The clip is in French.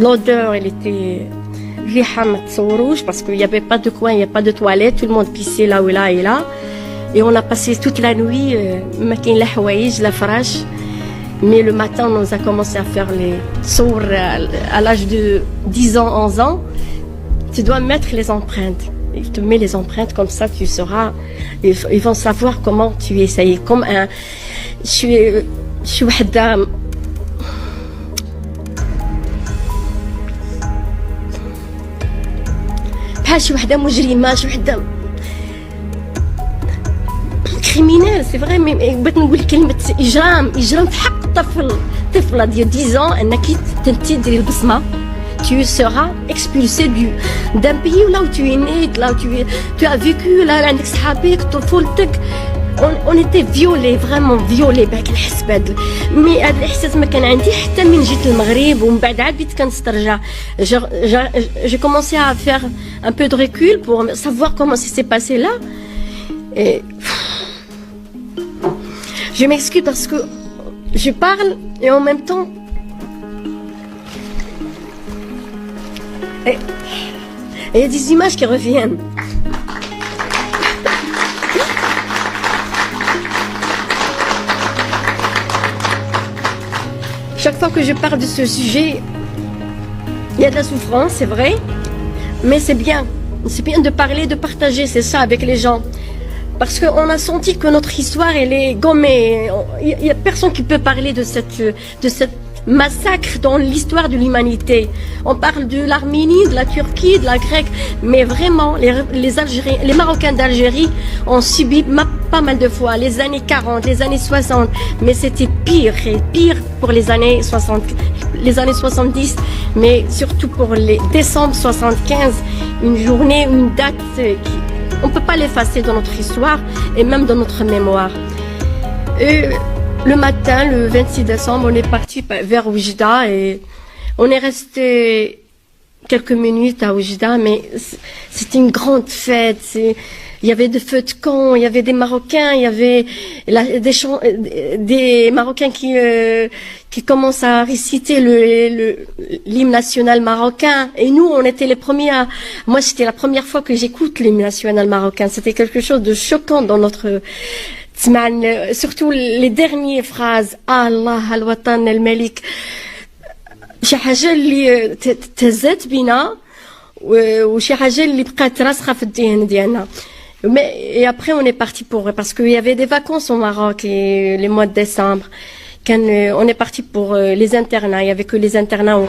l'odeur, elle était rouge parce qu'il n'y avait pas de coin, il n'y avait pas de toilette, tout le monde pissait là ou là et là. Et on a passé toute la nuit, la fraîche. Mais le matin, on a commencé à faire les sours à l'âge de 10 ans, 11 ans. Tu dois mettre les empreintes. Il te met les empreintes, comme ça tu sauras. Ils vont savoir comment tu essayes. Comme un. Je suis وحدة بحال شي وحدة مجرمة شي وحدة كريمينال سي فري مي بغيت نقول كلمة إجرام في حق طفلة ديال 10 ans أنك تديري البصمة. Tu seras expulsé d'un pays là où tu es né, là où tu as vécu, là عندك صحابك طفولتك. On était violés, vraiment violés بهاك الحس بهاد مي هاد الإحساس ما كان عندي حتى من جيت للمغرب ومن بعد عاد بديت كنسترجع. J'ai commencé à faire un peu de recul pour savoir comment ça s'est passé là. Et je m'excuse parce que je parle et en même temps et il y a des images qui reviennent. Chaque fois que je parle de ce sujet, il y a de la souffrance, c'est vrai, mais c'est bien de parler, de partager, c'est ça, avec les gens. Parce qu'on a senti que notre histoire, elle est gommée. Il n'y a personne qui peut parler de cette massacre dans l'histoire de l'humanité. On parle de l'Arménie, de la Turquie, de la Grèce, mais vraiment, les Algériens, les Marocains d'Algérie ont subi pas mal de fois, les années 40, les années 60, mais c'était pire, et pire pour les années 60, les années 70, mais surtout pour les décembre 75, une journée, une date qui, on ne peut pas l'effacer dans notre histoire et même dans notre mémoire. Et le matin, le 26 décembre, on est parti vers Oujda et on est resté quelques minutes à Oujda, mais c'était une grande fête. Il y avait des feux de camp, il y avait des Marocains, il y avait des Marocains qui commencent à réciter l'hymne national marocain. Et nous, on était les premiers à... Moi, c'était la première fois que j'écoute l'hymne national marocain. C'était quelque chose de choquant dans notre... Surtout les dernières phrases. Allah al-Watan al-Malik. شي حاجة اللي تهزت بينا وشي حاجة اللي بقات راسخة في الذهن ديالنا. Et après on est parti parce qu'il y avait des vacances au Maroc et les mois de décembre. On est parti pour les internats, il y avait que les internats.